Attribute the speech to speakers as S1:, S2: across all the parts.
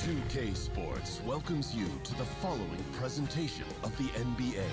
S1: 2K Sports welcomes you to the following presentation of the NBA.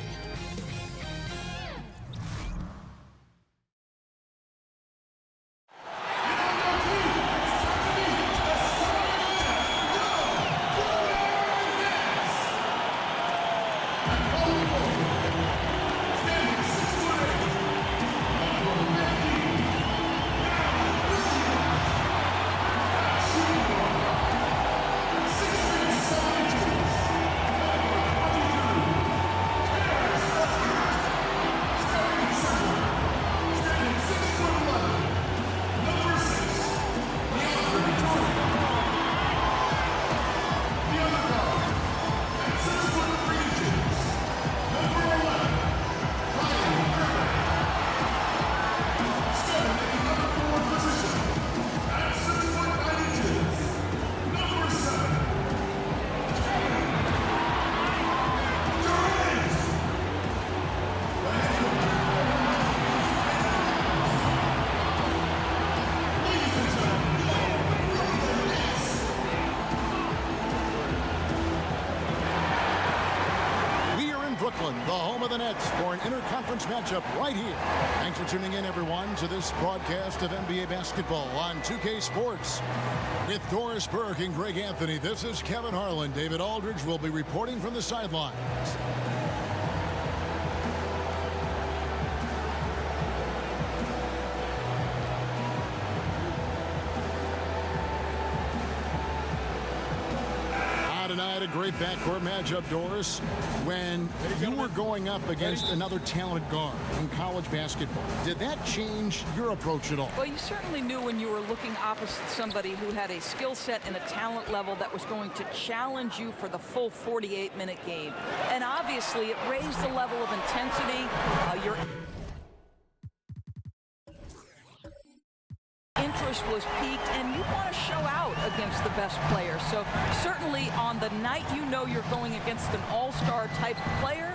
S2: Brooklyn, the home of the Nets, for an interconference matchup right here. Thanks for tuning in, everyone, to this broadcast of NBA basketball on 2K Sports. With Doris Burke and Greg Anthony, this is Kevin Harlan. David Aldridge will be reporting from the sidelines. Tonight, a great backcourt matchup, Doris, when you were going up against another talented guard in college basketball. Did that change your approach at all?
S3: Well, you certainly knew when you were looking opposite somebody who had a skill set and a talent level that was going to challenge you for the full 48-minute game. And obviously, it raised the level of intensity. Your interest was peaked, and you want to show out against the best players. So certainly on the night you know you're going against an all-star type player,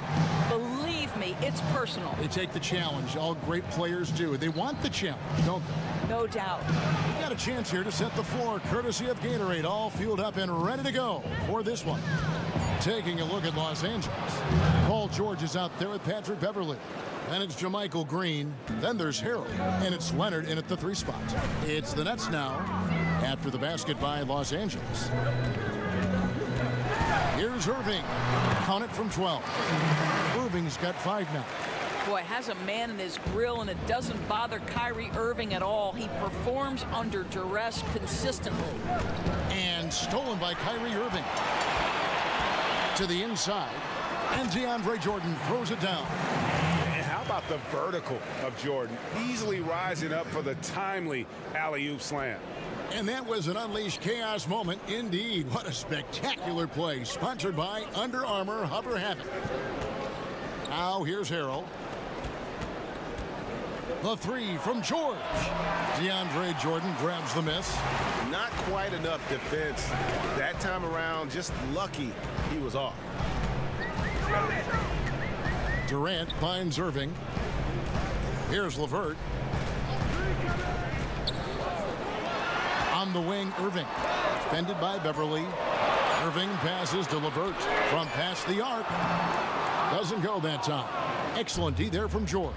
S3: believe me, it's personal.
S2: They take the challenge. All great players do. They want the challenge, don't they?
S3: No doubt.
S2: We got a chance here to set the floor, courtesy of Gatorade, all fueled up and ready to go for this one. Taking a look at Los Angeles. Paul George is out there with Patrick Beverley. And it's JaMychal Green. Then there's Harold. And it's Leonard in at the 3 spot. It's the Nets now after the basket by Los Angeles. Here's Irving. Count it from 12. Irving's got 5 now.
S3: Boy, has a man in his grill, and it doesn't bother Kyrie Irving at all. He performs under duress consistently.
S2: And stolen by Kyrie Irving. To the inside. And DeAndre Jordan throws it down.
S4: How about the vertical of Jordan, easily rising up for the timely alley-oop slam.
S2: And that was an unleashed chaos moment indeed. What a spectacular play, sponsored by Under Armour Hover Havoc. Now here's Harold. The 3 from George. DeAndre Jordan grabs the miss.
S5: Not quite enough defense. That time around, just lucky he was off.
S2: Durant finds Irving. Here's LeVert. On the wing, Irving. Defended by Beverley. Irving passes to LeVert from past the arc. Doesn't go that time. Excellent D there from George.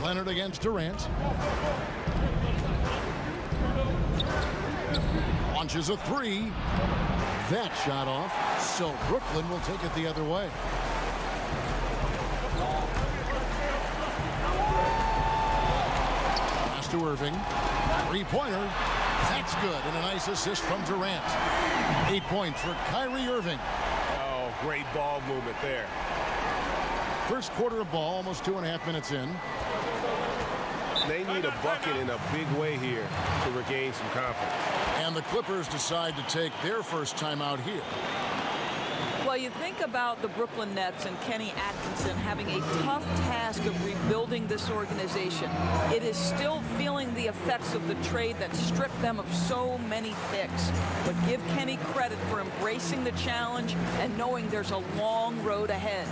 S2: Leonard against Durant. Launches a 3. That shot off, so Brooklyn will take it the other way. Pass to Irving. 3-pointer. That's good, and a nice assist from Durant. 8 points for Kyrie Irving.
S4: Oh, great ball movement there.
S2: First quarter of ball, almost 2.5 minutes in.
S5: They need a bucket in a big way here to regain some confidence.
S2: And the Clippers decide to take their first time out here.
S3: Well, you think about the Brooklyn Nets and Kenny Atkinson having a tough task of rebuilding this organization. It is still feeling the effects of the trade that stripped them of so many picks. But give Kenny credit for embracing the challenge and knowing there's a long road ahead.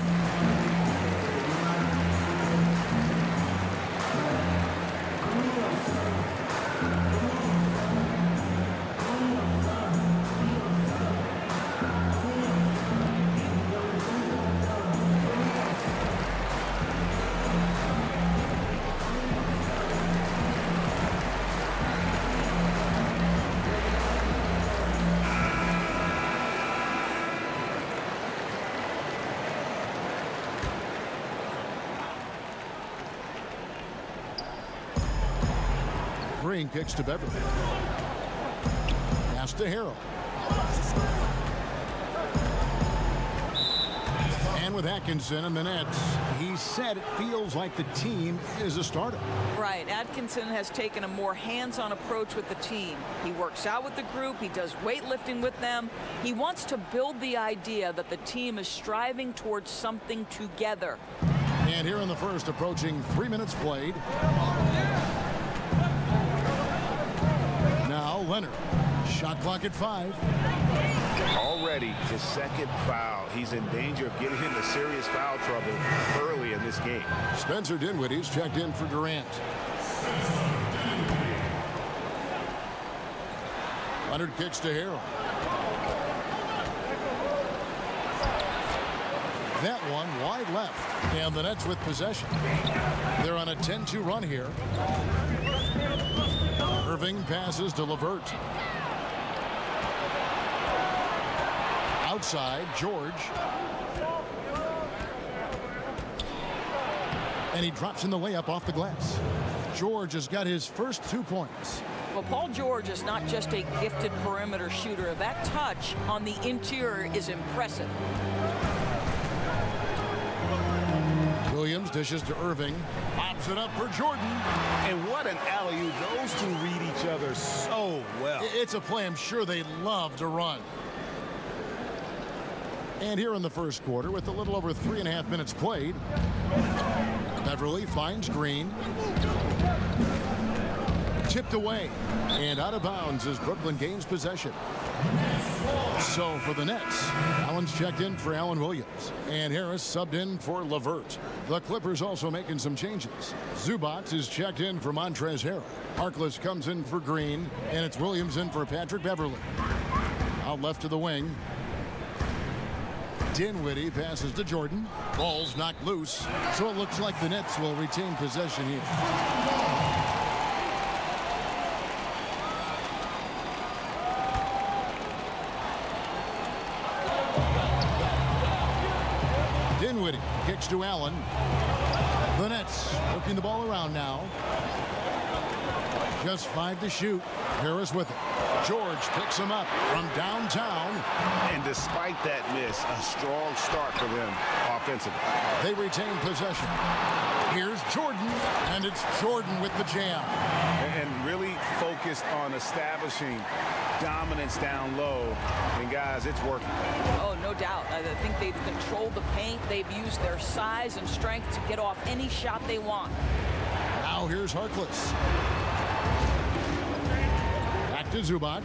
S2: screen, kicks to Beverly. Pass to Harrell. And with Atkinson in the nets, he said it feels like the team is a starter.
S3: Right. Atkinson has taken a more hands-on approach with the team. He works out with the group. He does weightlifting with them. He wants to build the idea that the team is striving towards something together.
S2: And here in the first, approaching 3 minutes played. Now Leonard. Shot clock at 5.
S5: Already his second foul. He's in danger of getting into serious foul trouble early in this game.
S2: Spencer Dinwiddie's checked in for Durant. Leonard kicks to Harrell. That one wide left. And the Nets with possession. They're on a 10-2 run here. Irving passes to LeVert. Outside, George. And he drops in the layup off the glass. George has got his first 2 points.
S3: Well, Paul George is not just a gifted perimeter shooter. That touch on the interior is impressive.
S2: Williams dishes to Irving. Pops it up for Jordan.
S4: And what an alley-oop. Those two read each other so well.
S2: It's a play I'm sure they love to run. And here in the first quarter, with a little over 3.5 minutes played, Beverly finds Green. Tipped away. And out of bounds as Brooklyn gains possession. So for the Nets, Allen's checked in for Allen Williams. And Harris subbed in for LeVert. The Clippers also making some changes. Zubac is checked in for Montrezl Harrell. Harkless comes in for Green. And it's Williams in for Patrick Beverly. Out left to the wing. Dinwiddie passes to Jordan. Ball's knocked loose. So it looks like the Nets will retain possession here. Dinwiddie kicks to Allen. The Nets working the ball around now. Just 5 to shoot. Harris with it. George picks him up from downtown.
S5: And despite that miss, a strong start for them offensively.
S2: They retain possession. Here's Jordan, and it's Jordan with the jam.
S4: And really focused on establishing dominance down low. And guys, it's working.
S3: Oh, no doubt. I think they've controlled the paint. They've used their size and strength to get off any shot they want.
S2: Now here's Harkless. Back to Zubac.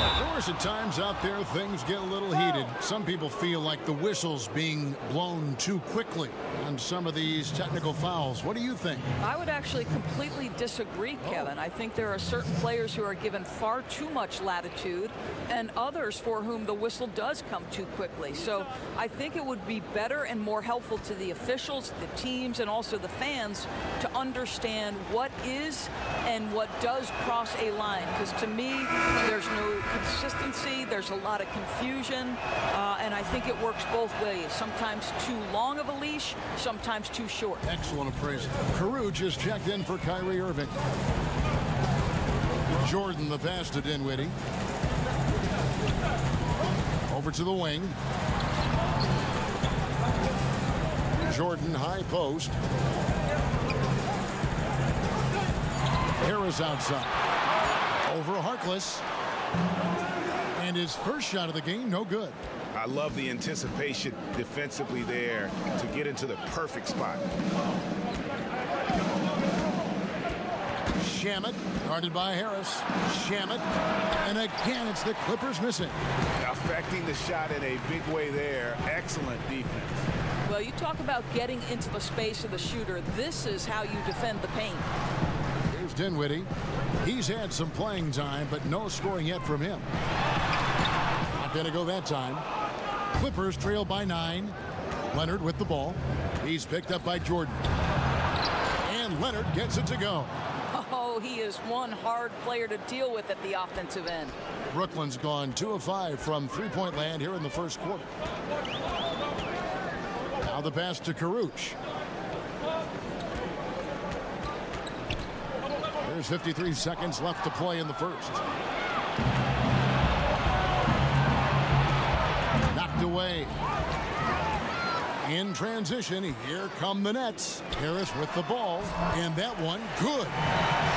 S2: Of course, at times out there, things get a little heated. Some people feel like the whistle's being blown too quickly on some of these technical fouls. What do you think?
S3: I would actually completely disagree, Kevin. I think there are certain players who are given far too much latitude and others for whom the whistle does come too quickly. So I think it would be better and more helpful to the officials, the teams, and also the fans to understand what is and what does cross a line. Because to me, there's no consistency. There's a lot of confusion. And I think it works both ways. Sometimes too long of a leash, sometimes too short.
S2: Excellent appraisal. Caruge is checked in for Kyrie Irving. Jordan the pass to Dinwiddie. Over to the wing. Jordan high post. Harris outside. Over Harkless. And his first shot of the game, no good.
S4: I love the anticipation defensively there to get into the perfect spot.
S2: Shamet, guarded by Harris. Shamet, and again, it's the Clippers missing.
S4: Affecting the shot in a big way there. Excellent defense.
S3: Well, you talk about getting into the space of the shooter. This is how you defend the paint.
S2: Here's Dinwiddie. He's had some playing time, but no scoring yet from him. Not going to go that time. Clippers trail by 9. Leonard with the ball. He's picked up by Jordan. And Leonard gets it to go.
S3: Oh, he is one hard player to deal with at the offensive end.
S2: Brooklyn's gone 2 of 5 from three-point land here in the first quarter. Now the pass to Caruge. There's 53 seconds left to play in the first. Knocked away. In transition, here come the Nets. Harris with the ball, and that one, good.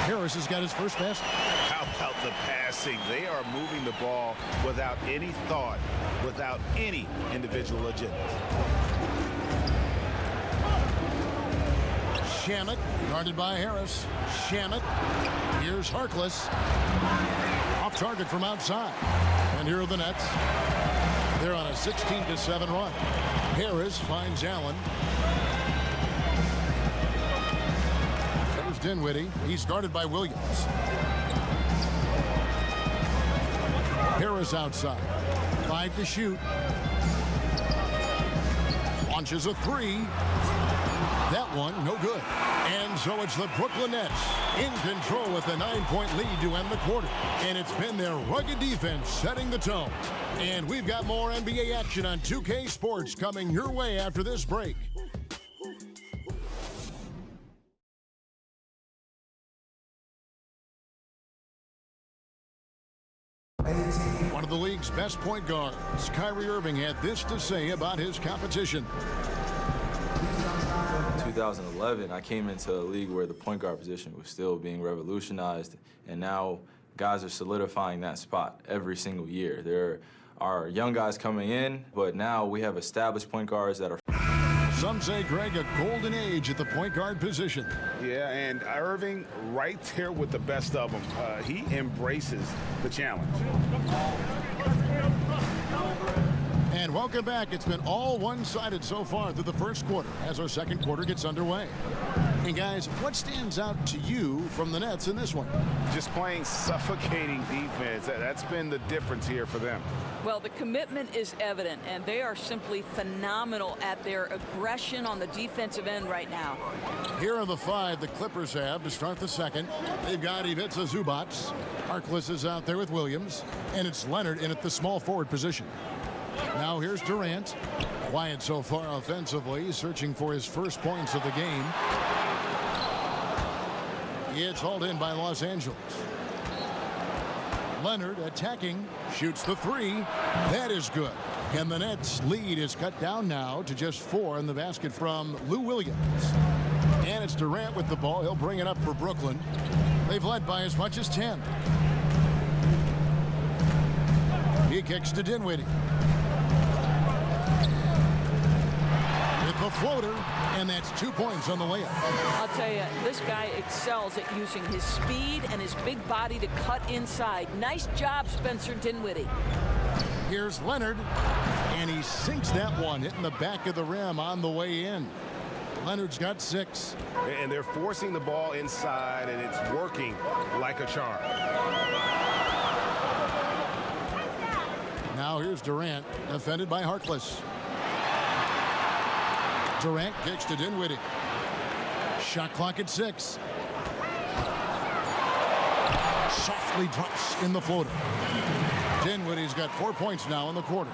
S2: Harris has got his first basket.
S5: How about the passing? They are moving the ball without any thought, without any individual agenda.
S2: Shamet, guarded by Harris. Shamet, here's Harkless. Off target from outside. And here are the Nets. They're on a 16-7 run. Harris finds Allen. There's Dinwiddie. He's guarded by Williams. Harris outside. 5 to shoot. Launches a 3. That one, no good. And so it's the Brooklyn Nets in control with a 9-point lead to end the quarter. And it's been their rugged defense setting the tone. And we've got more NBA action on 2K Sports coming your way after this break. One of the league's best point guards, Kyrie Irving, had this to say about his competition.
S6: 2011, I came into a league where the point guard position was still being revolutionized, and now guys are solidifying that spot every single year. There are young guys coming in, but now we have established point guards that are...
S2: Some say, Greg, a golden age at the point guard position.
S4: Yeah, and Irving right there with the best of them. He embraces the challenge.
S2: And welcome back. It's been all one-sided so far through the first quarter as our second quarter gets underway. And guys, what stands out to you from the Nets in this one?
S4: Just playing suffocating defense. That's been the difference here for them.
S3: Well, the commitment is evident, and they are simply phenomenal at their aggression on the defensive end right now.
S2: Here are the 5 the Clippers have to start the second. They've got Ivica Zubac. Harkless is out there with Williams, and it's Leonard in at the small forward position. Now here's Durant. Quiet so far offensively, searching for his first points of the game. It's hauled in by Los Angeles. Leonard attacking, shoots the 3. That is good. And the Nets' lead is cut down now to just 4 in the basket from Lou Williams. And it's Durant with the ball. He'll bring it up for Brooklyn. They've led by as much as 10. He kicks to Dinwiddie. With the floater, and that's 2 points on the layup.
S3: I'll tell you, this guy excels at using his speed and his big body to cut inside. Nice job, Spencer Dinwiddie.
S2: Here's Leonard, and he sinks that one, hitting the back of the rim on the way in. Leonard's got 6.
S4: And they're forcing the ball inside, and it's working like a charm.
S2: Now here's Durant, defended by Harkless. Durant kicks to Dinwiddie. Shot clock at 6. Softly drops in the floater. Dinwiddie's got 4 points now in the quarter.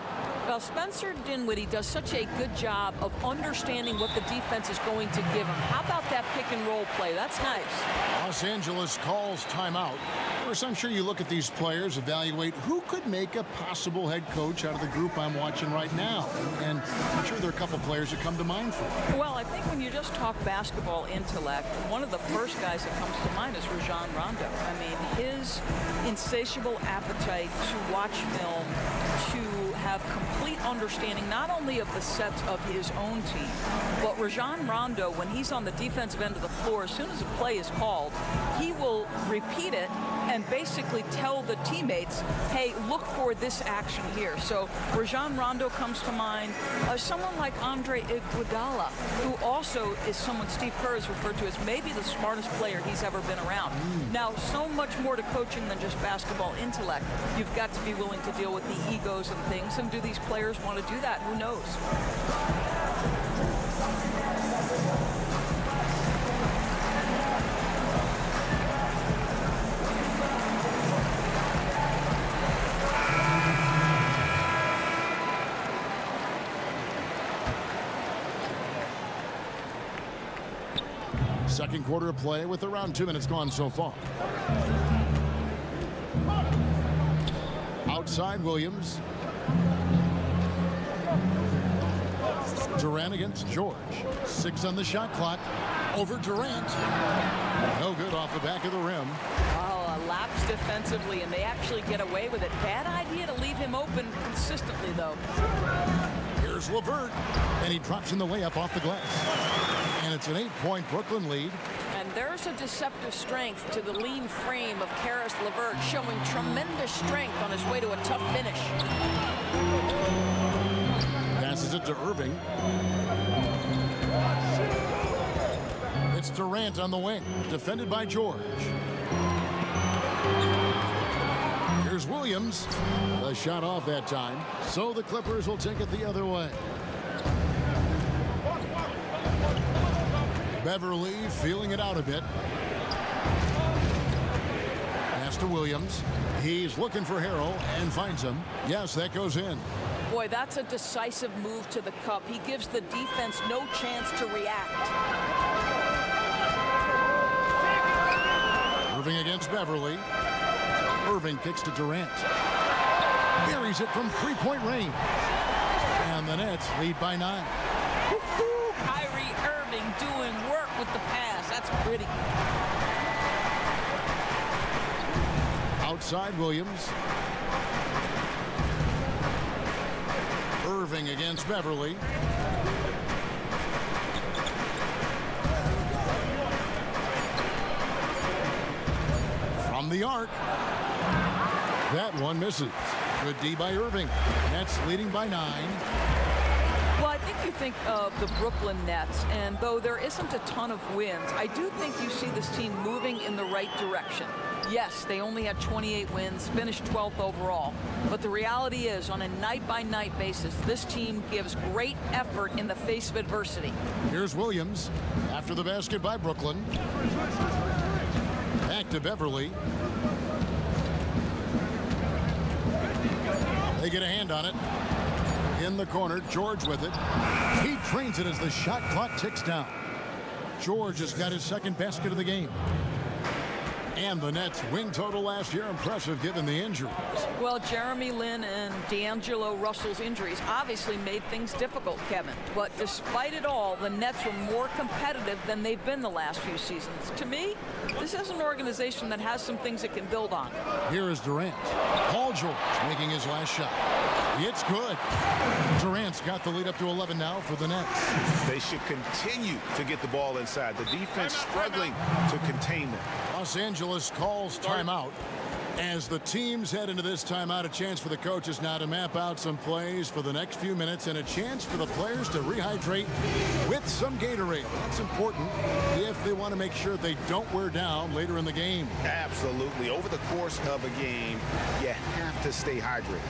S3: Well, Spencer Dinwiddie does such a good job of understanding what the defense is going to give him. How about that pick and roll play? That's nice.
S2: Los Angeles calls timeout. Of course, I'm sure you look at these players, evaluate who could make a possible head coach out of the group I'm watching right now. And I'm sure there are a couple players that come to mind for you.
S3: Well, I think when you just talk basketball intellect, one of the first guys that comes to mind is Rajon Rondo. I mean, his insatiable appetite to watch film, to have complete understanding not only of the sets of his own team, but Rajon Rondo, when he's on the defensive end of the floor, as soon as a play is called, he will repeat it and basically tell the teammates, hey, look for this action here. So Rajon Rondo comes to mind. Someone like Andre Iguodala, who also is someone Steve Kerr has referred to as maybe the smartest player he's ever been around. Now, so much more to coaching than just basketball intellect. You've got to be willing to deal with the egos and things, and do these players want to do that? Who knows?
S2: Second quarter of play with around 2 minutes gone so far. Outside Williams. Durant against George. 6 on the shot clock. Over Durant. No good off the back of the rim.
S3: Oh, a lapse defensively, and they actually get away with it. Bad idea to leave him open consistently, though.
S2: Here's LeVert, and he drops in the layup off the glass. And it's an 8-point Brooklyn lead.
S3: And there's a deceptive strength to the lean frame of Karis LeVert, showing tremendous strength on his way to a tough finish.
S2: Passes it to Irving. It's Durant on the wing, defended by George. Here's Williams. A shot off that time, so the Clippers will take it the other way. Beverly feeling it out a bit. Pass to Williams. He's looking for Harrell and finds him. Yes, that goes in.
S3: Boy, that's a decisive move to the cup. He gives the defense no chance to react.
S2: Irving against Beverly. Irving kicks to Durant. Buries it from three-point range. And the Nets lead by 9.
S3: Kyrie Irving doing work with the pass. That's pretty.
S2: Outside Williams. Irving against Beverly. From the arc. That one misses. Good D by Irving. Nets leading by 9.
S3: Well, I think you think of the Brooklyn Nets, and though there isn't a ton of wins, I do think you see this team moving in the right direction. Yes, they only had 28 wins, finished 12th overall. But the reality is, on a night-by-night basis, this team gives great effort in the face of adversity.
S2: Here's Williams after the basket by Brooklyn. Back to Beverly. They get a hand on it. In the corner, George with it. He trains it as the shot clock ticks down. George has got his second basket of the game. And the Nets' win total last year impressive given the injuries.
S3: Well, Jeremy Lin and D'Angelo Russell's injuries obviously made things difficult, Kevin. But despite it all, the Nets were more competitive than they've been the last few seasons. To me, this is an organization that has some things it can build on.
S2: Here is Durant. Paul George making his last shot. It's good. Durant's got the lead up to 11 now for the Nets.
S5: They should continue to get the ball inside. The defense struggling to contain them.
S2: Los Angeles calls timeout. As the teams head into this timeout, a chance for the coaches now to map out some plays for the next few minutes and a chance for the players to rehydrate with some Gatorade. That's important if they want to make sure they don't wear down later in the game.
S5: Absolutely. Over the course of a game, you have to stay hydrated.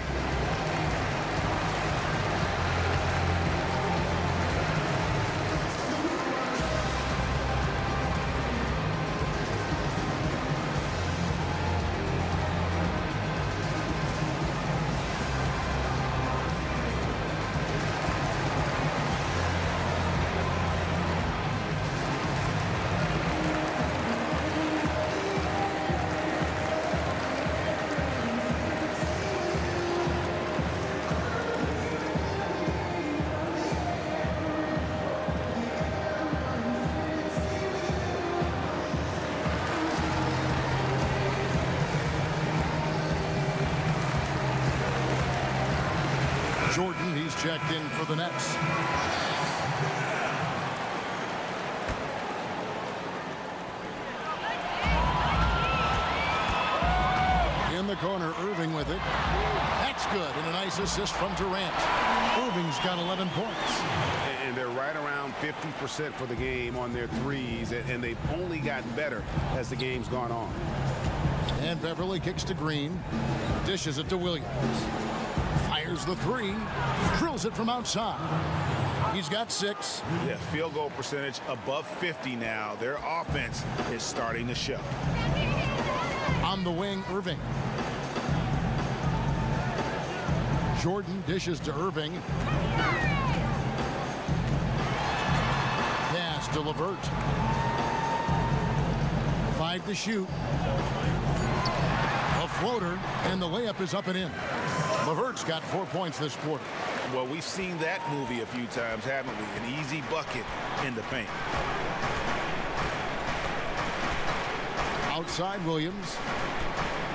S2: Jordan, he's checked in for the Nets. In the corner, Irving with it. That's good, and a nice assist from Durant. Irving's got 11 points.
S4: And they're right around 50% for the game on their threes, and they've only gotten better as the game's gone on.
S2: And Beverly kicks to Green. Dishes it to Williams. Fires the three. Drills it from outside. He's got 6.
S5: Yeah, field goal percentage above 50 now. Their offense is starting to show.
S2: On the wing, Irving. Jordan dishes to Irving. Pass to LeVert. 5 to shoot. A floater, and the layup is up and in. LeVert's got 4 points this quarter.
S5: Well, we've seen that movie a few times, haven't we? An easy bucket in the paint.
S2: Outside Williams.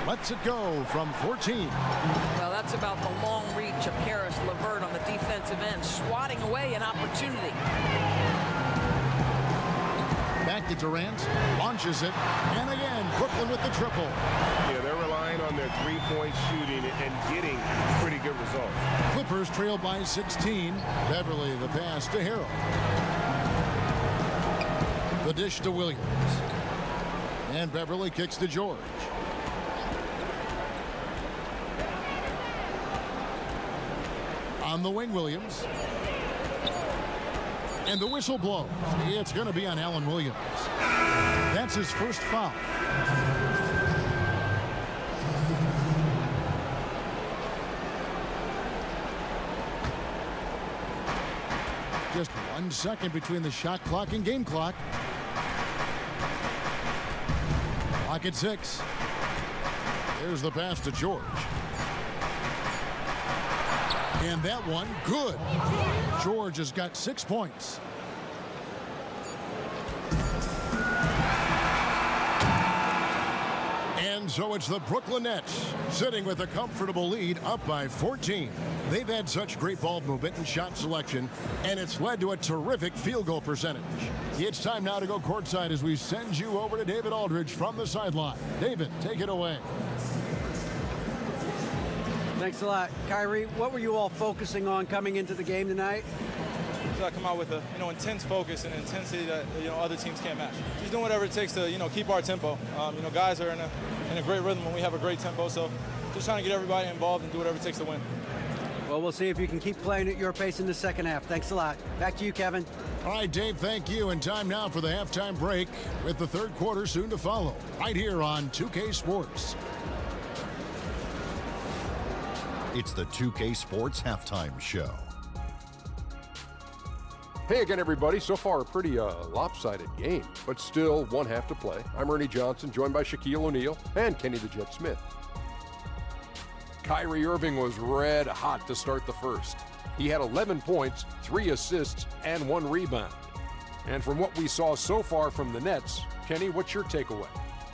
S2: Lets it go from 14.
S3: Well, that's about the long reach of Karis LeVert on the defensive end, swatting away an opportunity.
S2: Back to Durant, launches it, and again, Brooklyn with the triple.
S4: Yeah, they're relying on their three-point shooting and getting pretty good results.
S2: Clippers trail by 16. Beverly the pass to Harrell. The dish to Williams. And Beverly kicks to George. On the wing, Williams. And the whistle blows. It's going to be on Allen Williams. That's his first foul. Just 1 second between the shot clock and game clock. Clock at 6. There's the pass to George. And that one, good. George has got 6 points. And so it's the Brooklyn Nets sitting with a comfortable lead, up by 14. They've had such great ball movement and shot selection, and it's led to a terrific field goal percentage. It's time now to go courtside as we send you over to David Aldridge from the sideline. David, take it away.
S7: Thanks a lot. Kyrie, what were you all focusing on coming into the game tonight?
S8: I come out with a intense focus and intensity that other teams can't match. Just doing whatever it takes to keep our tempo. Guys are in a great rhythm when we have a great tempo. So just trying to get everybody involved and do whatever it takes to win.
S7: Well, we'll see if you can keep playing at your pace in the second half. Thanks a lot. Back to you, Kevin.
S2: All right, Dave, thank you. And time now for the halftime break with the third quarter soon to follow. Right here on 2K Sports.
S9: It's the 2K Sports Halftime Show.
S10: Hey again, everybody. So far, a pretty lopsided game, but still one half to play. I'm Ernie Johnson, joined by Shaquille O'Neal and Kenny the Jet Smith. Kyrie Irving was red hot to start the first. He had 11 points, 3 assists, and 1 rebound. And from what we saw so far from the Nets, Kenny, what's your takeaway?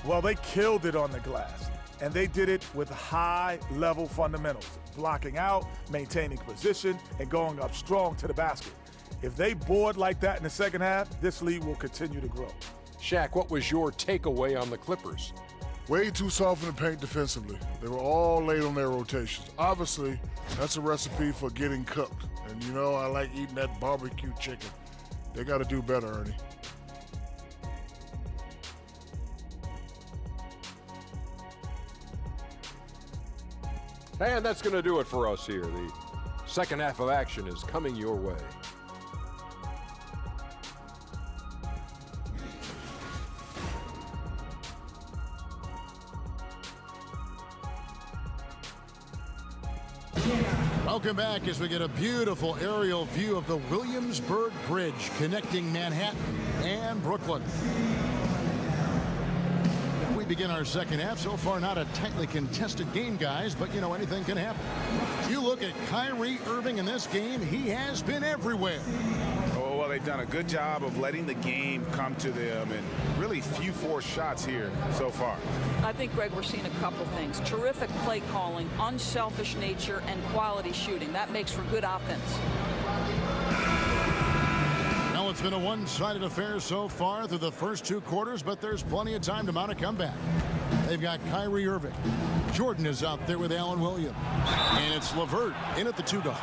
S11: Well, they killed it on the glass, and they did it with high-level fundamentals, blocking out, maintaining position, and going up strong to the basket. If they board like that in the second half, this lead will continue to grow.
S10: Shaq, what was your takeaway on the Clippers?
S12: Way too soft in the paint defensively. They were all late on their rotations. Obviously, that's a recipe for getting cooked. And I like eating that barbecue chicken. They got to do better, Ernie.
S10: And that's going to do it for us here. The second half of action is coming your way.
S2: Welcome back as we get a beautiful aerial view of the Williamsburg Bridge connecting Manhattan and Brooklyn. We begin our second half. So far, not a tightly contested game, guys, but anything can happen. You look at Kyrie Irving in this game, he has been everywhere.
S4: Oh, well, they've done a good job of letting the game come to them, and really few forced shots here so far.
S3: I think, Greg, we're seeing a couple things. Terrific play calling, unselfish nature, and quality shooting. That makes for good offense.
S2: Now, it's been a one-sided affair so far through the first 2 quarters, but there's plenty of time to mount a comeback. They've got Kyrie Irving. Jordan is out there with Allen Williams. And it's LeVert in at the 2 guard.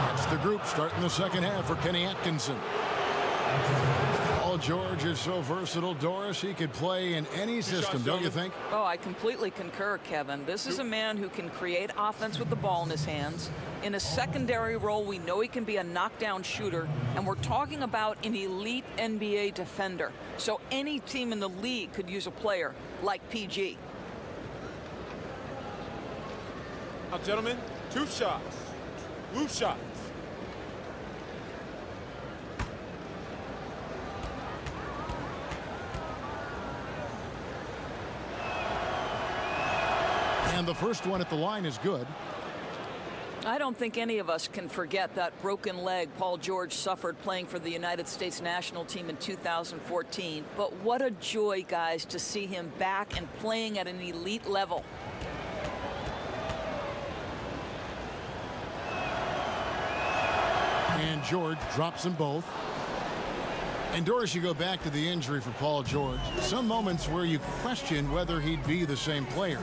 S2: That's the group starting the second half for Kenny Atkinson. Paul George is so versatile, Doris. He could play in any system, don't you think?
S3: Oh, I completely concur, Kevin. This is a man who can create offense with the ball in his hands. In a secondary role, we know he can be a knockdown shooter, and we're talking about an elite NBA defender. So any team in the league could use a player like PG.
S8: Now, gentlemen, 2 shots. Loose shots.
S2: And the first one at the line is good.
S3: I don't think any of us can forget that broken leg Paul George suffered playing for the United States national team in 2014. But what a joy, guys, to see him back and playing at an elite level.
S2: And George drops them both. And Doris, you go back to the injury for Paul George. Some moments where you question whether he'd be the same player.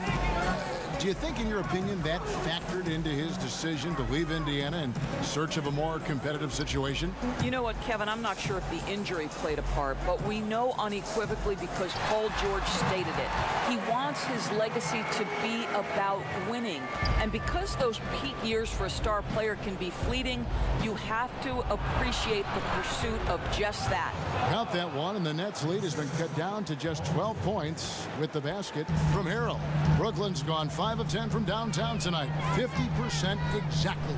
S2: Do you think, in your opinion, that factored into his decision to leave Indiana in search of a more competitive situation?
S3: You know what, Kevin, I'm not sure if the injury played a part, but we know unequivocally because Paul George stated it. He wants his legacy to be about winning. And because those peak years for a star player can be fleeting, you have to appreciate the pursuit of just that.
S2: Count that one, and the Nets' lead has been cut down to just 12 points with the basket from Harrell. Brooklyn's gone 5 of 10 from downtown tonight, 50% exactly.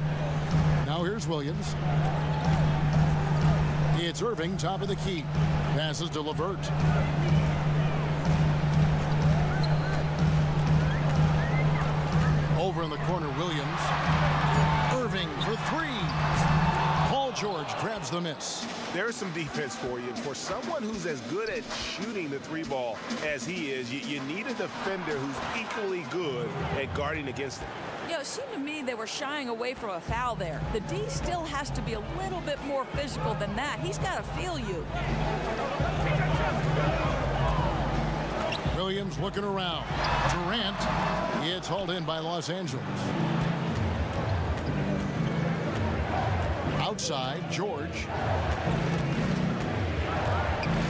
S2: Now here's Williams. It's Irving, top of the key. Passes to LeVert. Over in the corner, Williams. Irving for three. Paul George grabs the miss.
S4: There's some defense for you. For someone who's as good at shooting the three ball as he is, you need a defender who's equally good at guarding against it.
S3: You know, it seemed to me they were shying away from a foul there. The D still has to be a little bit more physical than that. He's got to feel you.
S2: Williams looking around. Durant. It's hauled in by Los Angeles. Outside, George.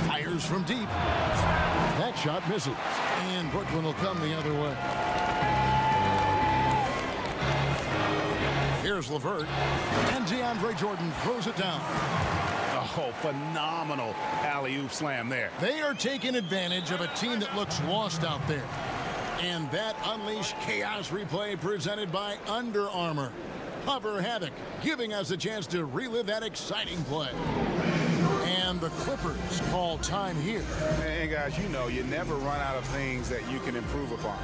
S2: Fires from deep. That shot misses. And Brooklyn will come the other way. Here's LeVert. And DeAndre Jordan throws it down.
S4: Oh, phenomenal alley-oop slam there.
S2: They are taking advantage of a team that looks lost out there. And that Unleash Chaos replay presented by Under Armour. Hover Havoc, giving us a chance to relive that exciting play. And the Clippers call time here.
S4: And guys, you know, you never run out of things that you can improve upon.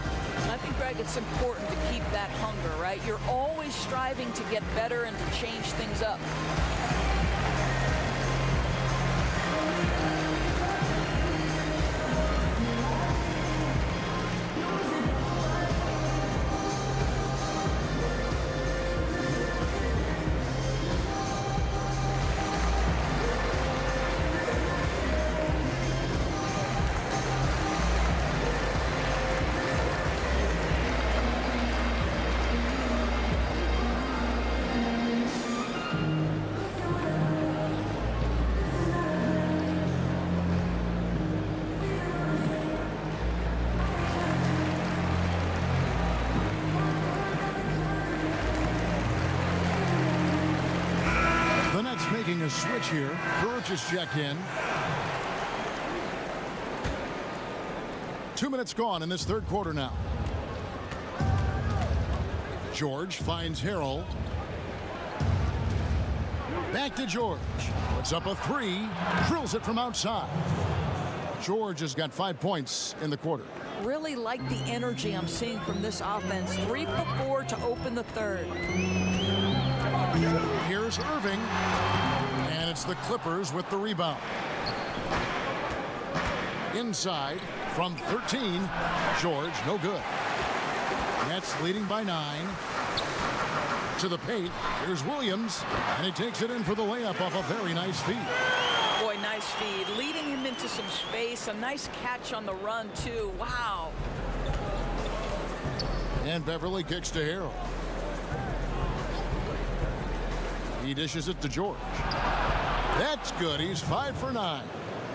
S3: I think, Greg, it's important to keep that hunger, right? You're always striving to get better and to change things up.
S2: Making a switch here. Burch is checked in. 2 minutes gone in this third quarter now. George finds Harrell. Back to George. Puts up a three. Drills it from outside. George has got 5 points in the quarter.
S3: Really like the energy I'm seeing from this offense. 3 for 4 to open the third.
S2: Here's Irving. And it's the Clippers with the rebound. Inside from 13. George, no good. Nets leading by 9. To the paint. Here's Williams. And he takes it in for the layup off a very nice feed.
S3: Boy, nice feed. Leading him into some space. A nice catch on the run, too. Wow.
S2: And Beverly kicks to Harrell. He dishes it to George. That's good. He's 5 for 9.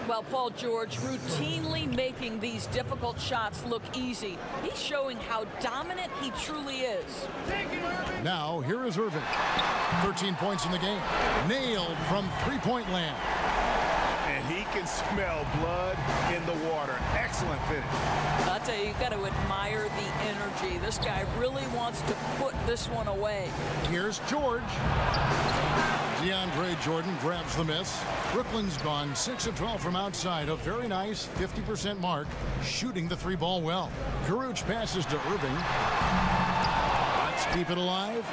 S3: Well, Paul George routinely making these difficult shots look easy. He's showing how dominant he truly is.
S2: Now, here is Irving. 13 points in the game. Nailed from three-point land.
S4: And he can smell blood in the water. Excellent finish.
S3: I'll tell you, you got to admire the energy. This guy really wants to put this one away.
S2: Here's George. DeAndre Jordan grabs the miss. Brooklyn's gone 6 of 12 from outside. A very nice 50% mark, shooting the 3-ball well. Karuch passes to Irving. Let's keep it alive.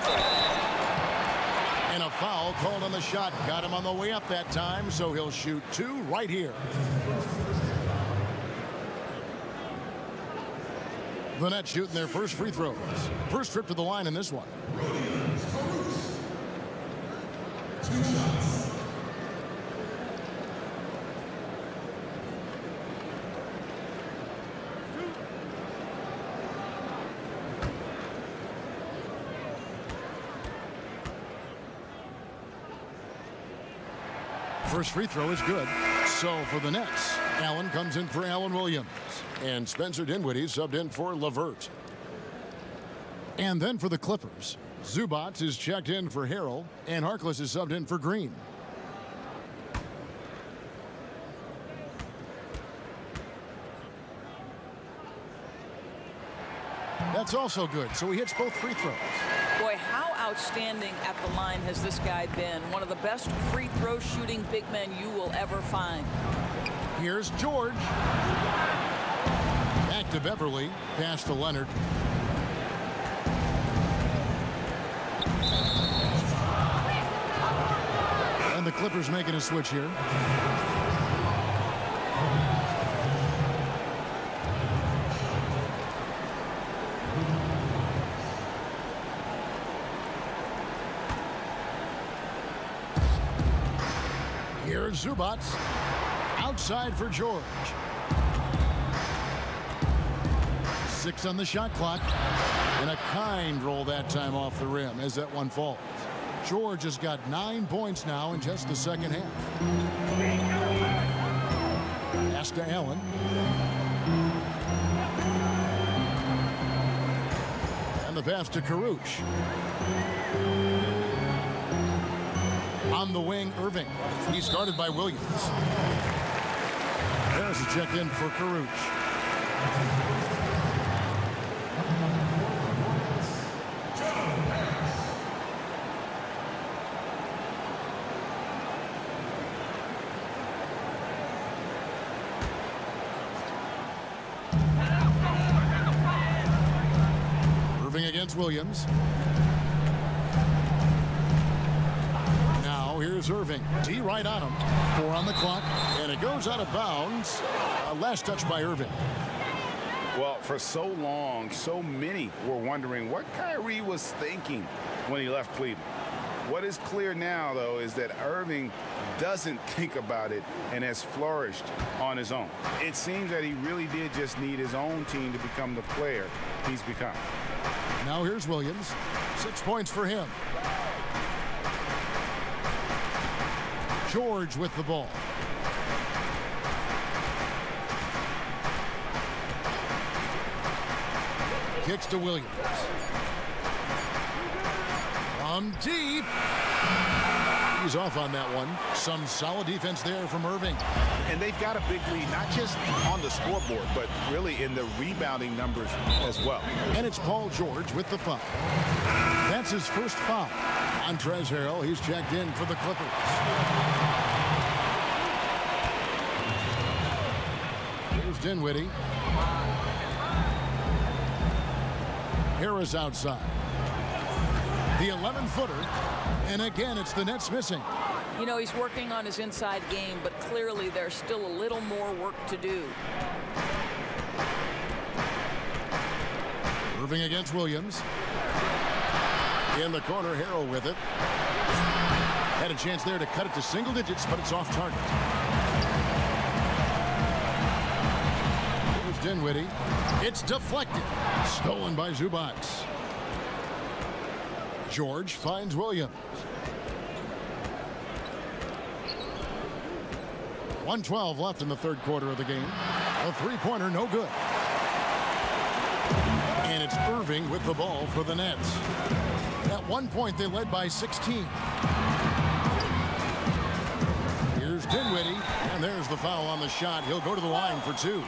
S2: And a foul called on the shot. Got him on the way up that time, so he'll shoot 2 right here. The Nets shooting their first free throws. First trip to the line in this one.
S1: 2 shots.
S2: First free throw is good. So for the Nets, Allen comes in for Allen Williams. And Spencer Dinwiddie subbed in for LeVert. And then for the Clippers, Zubac is checked in for Harrell, and Harkless is subbed in for Green. That's also good, so he hits both free throws.
S3: Boy, how outstanding at the line has this guy been. One of the best free throw shooting big men you will ever find.
S2: Here's George. Back to Beverly. Pass to Leonard. And the Clippers making a switch here. Here's Zubac. Outside for George. 6 on the shot clock. And a kind roll that time off the rim as that one falls. George has got 9 points now in just the second half. Pass to Allen. And the pass to Karuch. On the wing, Irving. He's guarded by Williams. Harris is checked in for Karuch. Irving against Williams. Here's Irving. D right on him. 4 on the clock. And it goes out of bounds. Last touch by Irving.
S5: Well, for so long, so many were wondering what Kyrie was thinking when he left Cleveland. What is clear now, though, is that Irving doesn't think about it and has flourished on his own. It seems that he really did just need his own team to become the player he's become.
S2: Now here's Williams. 6 points for him. George with the ball. Kicks to Williams. From deep. He's off on that one. Some solid defense there from Irving.
S5: And they've got a big lead, not just on the scoreboard, but really in the rebounding numbers as well.
S2: And it's Paul George with the foul. That's his first foul. Montrezl Harrell, he's checked in for the Clippers. Here's Dinwiddie. Harris outside. The 11-footer. And again, it's the Nets missing.
S3: You know, he's working on his inside game, but clearly there's still a little more work to do.
S2: Irving against Williams. In the corner, Harrell with it. Had a chance there to cut it to single digits, but it's off target. Here's Dinwiddie. It's deflected. Stolen by Zubac. George finds Williams. 1:12 left in the third quarter of the game. A three-pointer, no good. And it's Irving with the ball for the Nets. At one point, they led by 16. Here's Dinwiddie, and there's the foul on the shot. He'll go to the line for 2.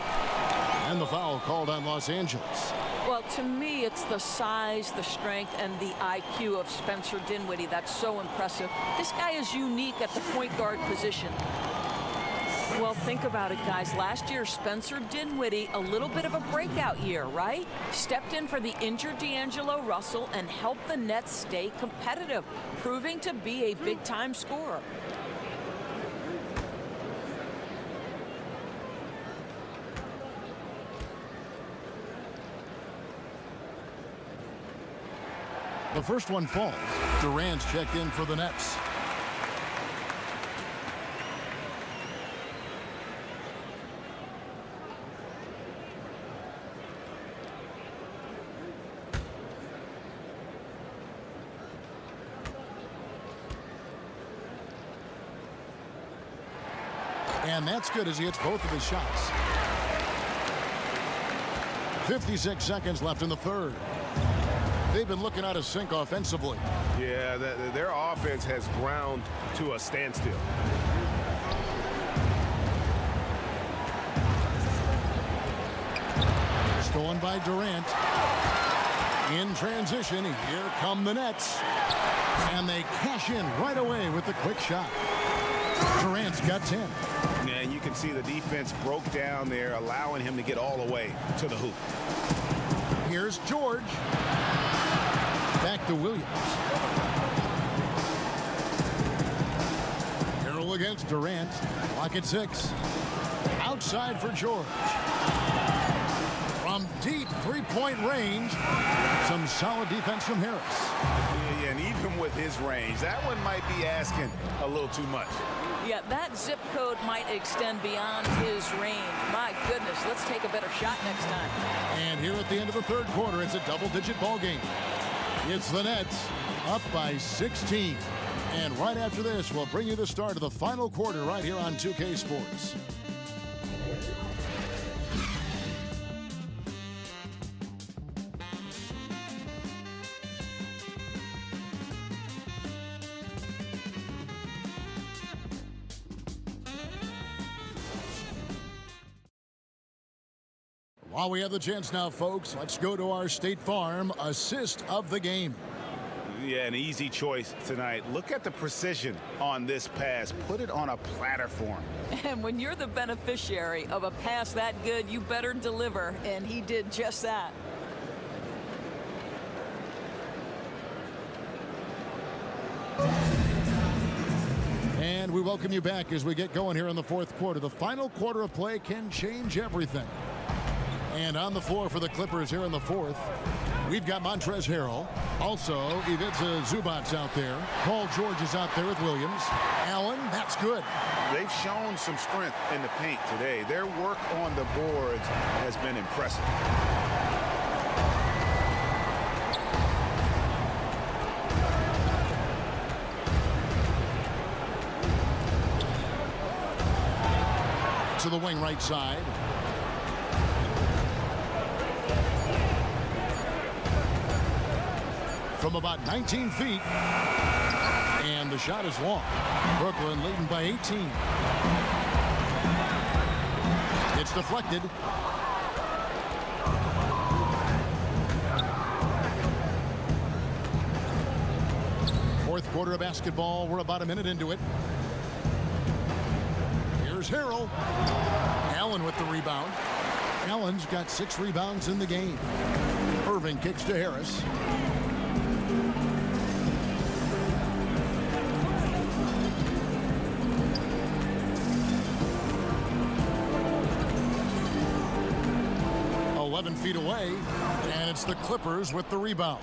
S2: And the foul called on Los Angeles.
S3: Well, to me, it's the size, the strength, and the IQ of Spencer Dinwiddie that's so impressive. This guy is unique at the point guard position. Well, think about it, guys. Last year, Spencer Dinwiddie, a little bit of a breakout year, right? Stepped in for the injured D'Angelo Russell and helped the Nets stay competitive, proving to be a big-time scorer.
S2: The first one falls. Durant's checked in for the Nets. And that's good as he hits both of his shots. 56 seconds left in the third. They've been looking out of sync offensively.
S4: Yeah, their offense has ground to a standstill.
S2: Stolen by Durant. In transition, here come the Nets. And they cash in right away with the quick shot. Durant's got 10.
S4: And you can see the defense broke down there, allowing him to get all the way to the hoop.
S2: Here's George. Back to Williams. Carroll against Durant. Clock at 6. Outside for George. From deep three-point range, some solid defense from Harris.
S4: Yeah, and even with his range, that one might be asking a little too much.
S3: Yeah, that zip code might extend beyond his range. My goodness, let's take a better shot next time.
S2: And here at the end of the third quarter, it's a double-digit ball game. It's the Nets up by 16. And right after this, we'll bring you the start of the final quarter right here on 2K Sports. While we have the chance now, folks, let's go to our State Farm assist of the game.
S4: Yeah, an easy choice tonight. Look at the precision on this pass. Put it on a platter for him.
S3: And when you're the beneficiary of a pass that good, you better deliver, and he did just that.
S2: And we welcome you back as we get going here in the fourth quarter. The final quarter of play can change everything. And on the floor for the Clippers here in the fourth, we've got Montrezl Harrell. Also, Ivica Zubac's out there. Paul George is out there with Williams. Allen, that's good.
S4: They've shown some strength in the paint today. Their work on the boards has been impressive.
S2: To the wing right side. From about 19 feet. And the shot is long. Brooklyn leading by 18. It's deflected. Fourth quarter of basketball. We're about a minute into it. Here's Harrell. Allen with the rebound. Allen's got 6 rebounds in the game. Irving kicks to Harris. Feet away, and it's the Clippers with the rebound.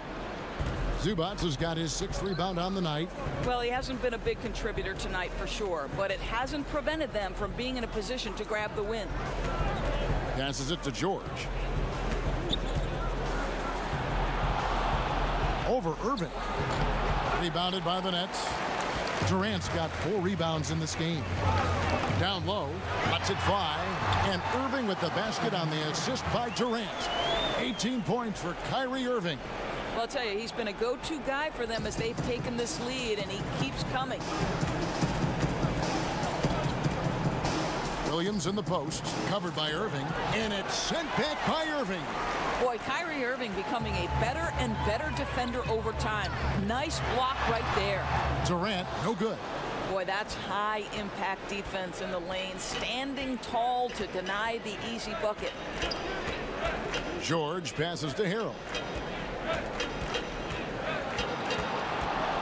S2: Zubac has got his 6th rebound on the night.
S3: Well, he hasn't been a big contributor tonight for sure, but it hasn't prevented them from being in a position to grab the win.
S2: Passes it to George. Over Irving. Rebounded by the Nets. Durant's got 4 rebounds in this game. Down low, lets it fly, and Irving with the basket on the assist by Durant. 18 points for Kyrie Irving.
S3: Well, I'll tell you, he's been a go-to guy for them as they've taken this lead, and he keeps coming.
S2: Williams in the post, covered by Irving, and it's sent back by Irving.
S3: Boy, Kyrie Irving becoming a better and better defender over time. Nice block right there.
S2: Durant, no good.
S3: Boy, that's high-impact defense in the lane, standing tall to deny the easy bucket.
S2: George passes to Harold.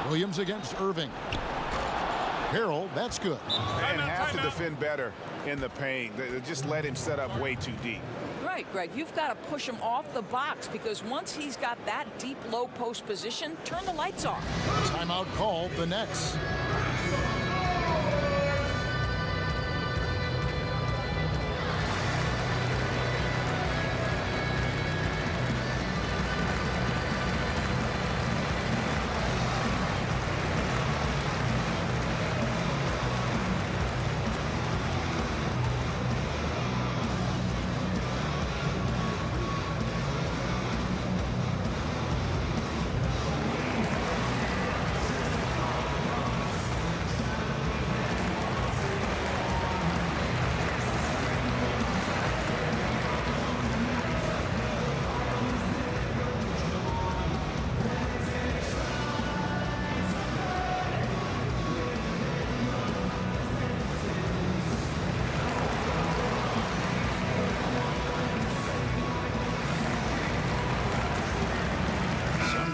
S2: Williams against Irving. Harold, that's good.
S5: And have to defend better in the paint. They just let him set up way too deep.
S3: Right, Greg, you've got to push him off the box because once he's got that deep low post position, turn the lights off.
S2: Timeout called, the Nets.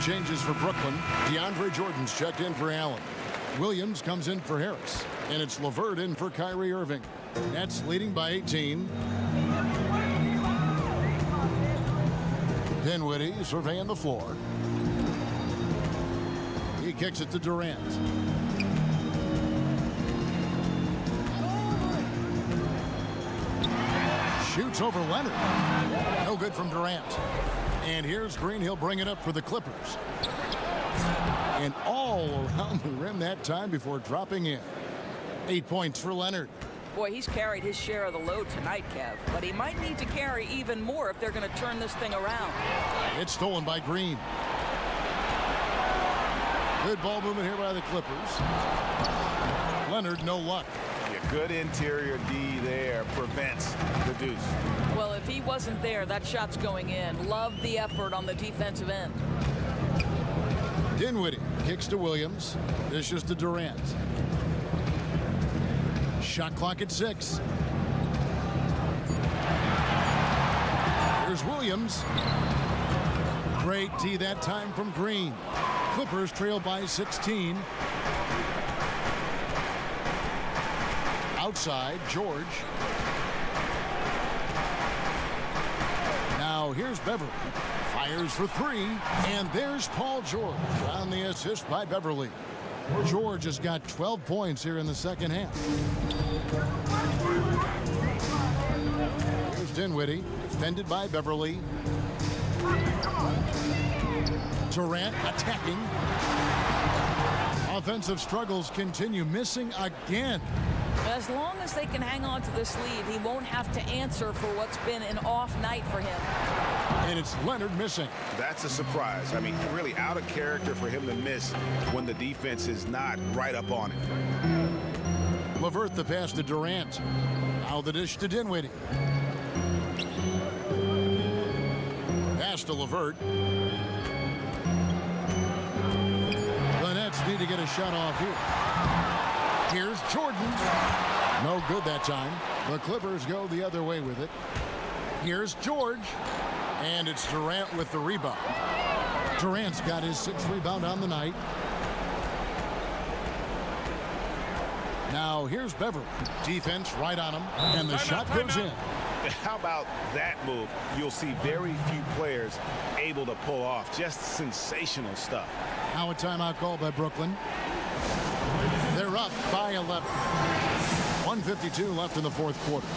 S2: Changes for Brooklyn. DeAndre Jordan's checked in for Allen. Williams comes in for Harris. And it's LeVert in for Kyrie Irving. Nets leading by 18. Dinwiddie surveying the floor. He kicks it to Durant. Shoots over Leonard. No good from Durant. And here's Green. He'll bring it up for the Clippers. And all around the rim that time before dropping in. 8 points for Leonard.
S3: Boy, he's carried his share of the load tonight, Kev. But he might need to carry even more if they're going to turn this thing around.
S2: It's stolen by Green. Good ball movement here by the Clippers. Leonard, no luck.
S5: Yeah, good interior D there prevents the deuce.
S3: Well, if he wasn't there, that shot's going in. Love the effort on the defensive end.
S2: Dinwiddie kicks to Williams. Dishes to Durant. Shot clock at 6. Here's Williams. Great D that time from Green. Clippers trail by 16. Outside, George. Now here's Beverly. Fires for 3. And there's Paul George on the assist by Beverly. George has got 12 points here in the second half. Here's Dinwiddie, defended by Beverly. Durant attacking. Offensive struggles continue, missing again.
S3: As long as they can hang on to this lead, he won't have to answer for what's been an off night for him.
S2: And it's Leonard missing.
S5: That's a surprise. I mean, really out of character for him to miss when the defense is not right up on it.
S2: LeVert the pass to Durant. Now the dish to Dinwiddie. Pass to LeVert. The Nets need to get a shot off here. Here's Jordan. No good that time. The Clippers go the other way with it. Here's George. And it's Durant with the rebound. Durant's got his 6th rebound on the night. Now here's Beverly. Defense right on him. And the shot goes in.
S5: How about that move? You'll see very few players able to pull off. Just sensational stuff.
S2: Now a timeout called by Brooklyn. They're up by 11. 1:52 left in the fourth quarter.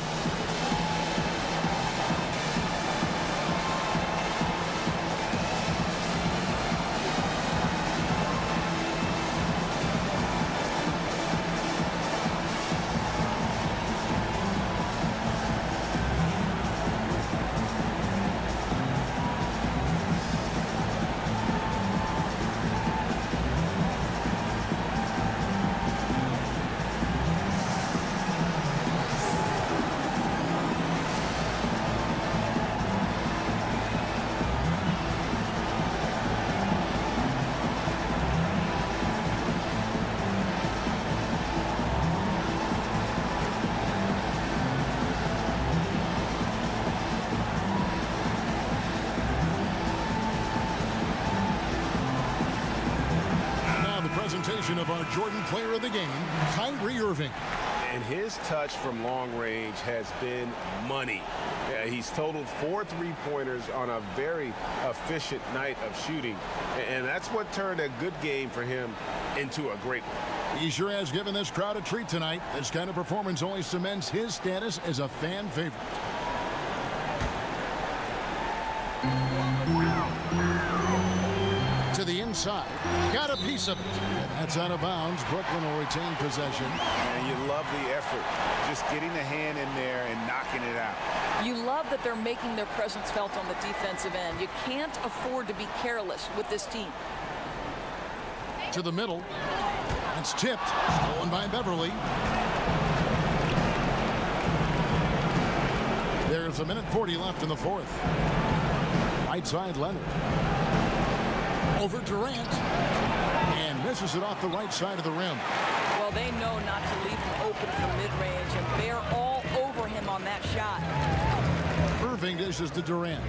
S2: presentation of our Jordan Player of the Game, Kyrie Irving.
S4: And his touch from long range has been money. He's totaled 4 3-pointers on a very efficient night of shooting. And that's what turned a good game for him into a great one.
S2: He sure has given this crowd a treat tonight. This kind of performance only cements his status as a fan favorite. To the inside. Got a piece of it. And that's out of bounds. Brooklyn will retain possession.
S4: And you love the effort. Just getting the hand in there and knocking it out.
S3: You love that they're making their presence felt on the defensive end. You can't afford to be careless with this team.
S2: To the middle. It's tipped. Stolen by Beverly. There's 1:40 left in the fourth. Right side, Leonard. Over Durant. And misses it off the right side of the rim.
S3: Well, they know not to leave him open from mid-range, and they're all over him on that shot.
S2: Irving dishes to Durant.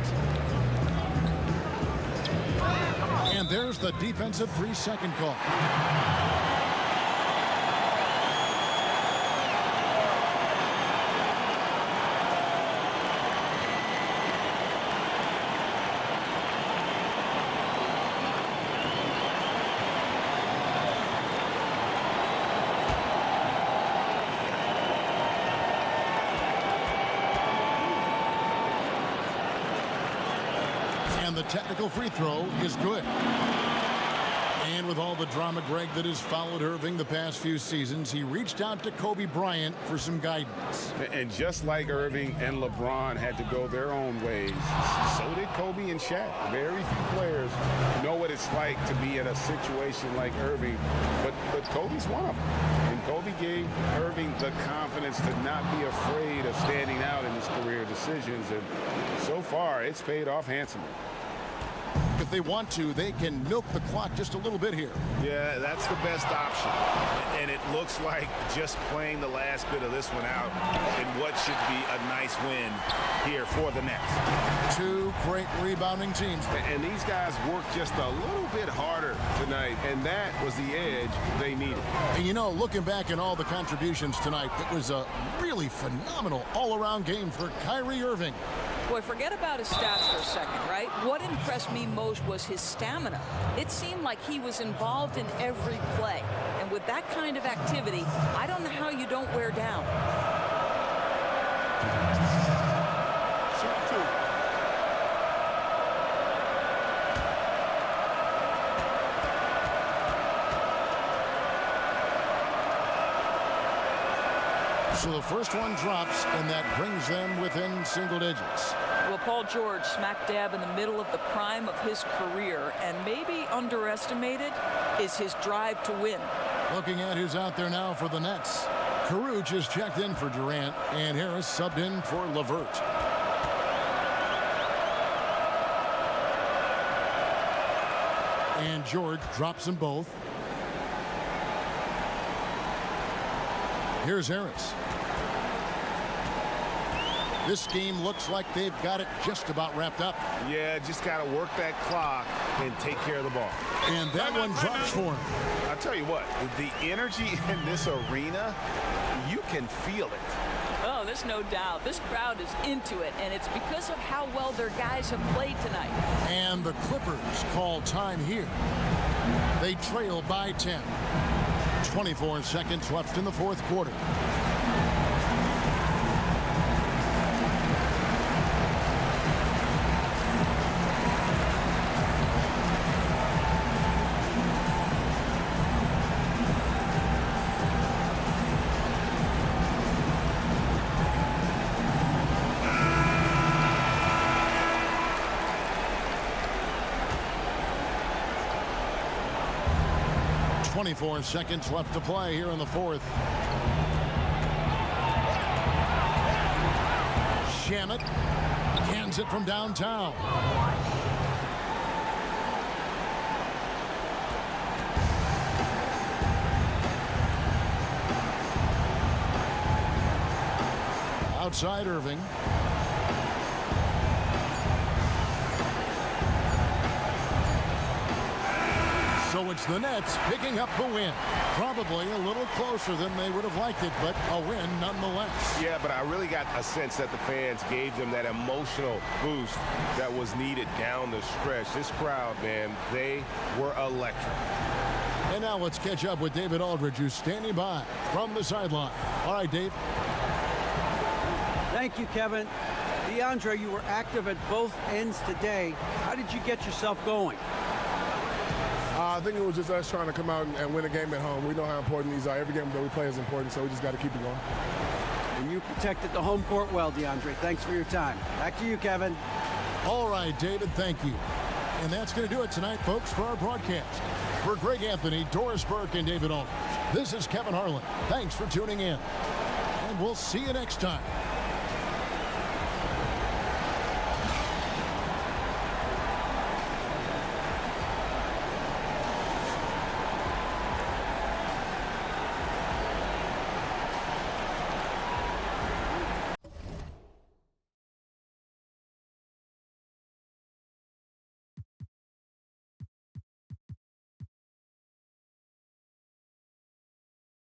S2: And there's the defensive 3-second call. The technical free throw is good. And with all the drama, Greg, that has followed Irving the past few seasons, he reached out to Kobe Bryant for some guidance.
S5: And just like Irving and LeBron had to go their own ways, so did Kobe and Shaq. Very few players know what it's like to be in a situation like Irving, but Kobe's one of them. And Kobe gave Irving the confidence to not be afraid of standing out in his career decisions, and so far it's paid off handsomely.
S2: If they want to, they can milk the clock just a little bit here.
S4: Yeah, that's the best option. And it looks like just playing the last bit of this one out in what should be a nice win here for the Nets.
S2: Two great rebounding teams.
S4: And these guys worked just a little bit harder tonight, and that was the edge they needed.
S2: And you know, looking back at all the contributions tonight, it was a really phenomenal all-around game for Kyrie Irving.
S3: Boy, forget about his stats for a second, right? What impressed me most was his stamina. It seemed like he was involved in every play. And with that kind of activity, I don't know how you don't wear down.
S2: So the first one drops, and that brings them within single digits.
S3: Well, Paul George smack dab in the middle of the prime of his career, and maybe underestimated is his drive to win.
S2: Looking at who's out there now for the Nets. Carew just checked in for Durant, and Harris subbed in for LeVert. And George drops them both. Here's Harris. This game looks like they've got it just about wrapped up.
S4: Yeah, just got to work that clock and take care of the ball.
S2: And that one drops for him.
S4: I'll tell you what, the energy in this arena, you can feel it.
S3: Oh, there's no doubt. This crowd is into it, and it's because of how well their guys have played tonight.
S2: And the Clippers call time here. They trail by 10. 24 seconds left in the fourth quarter. Four seconds left to play here in the fourth. Shamet cans it from downtown. Outside Irving. So it's the Nets picking up the win. Probably a little closer than they would have liked it, but a win nonetheless.
S4: Yeah, but I really got a sense that the fans gave them that emotional boost that was needed down the stretch. This crowd, man, they were electric.
S2: And now let's catch up with David Aldridge, who's standing by from the sideline. All right, Dave.
S7: Thank you, Kevin. DeAndre, you were active at both ends today. How did you get yourself going?
S13: I think it was just us trying to come out and win a game at home. We know how important these are. Every game that we play is important, so we just got to keep it going.
S7: And you protected the home court well, DeAndre. Thanks for your time. Back to you, Kevin.
S2: All right, David, thank you. And that's going to do it tonight, folks, for our broadcast. For Greg Anthony, Doris Burke, and David Aldridge, this is Kevin Harlan. Thanks for tuning in. And we'll see you next time.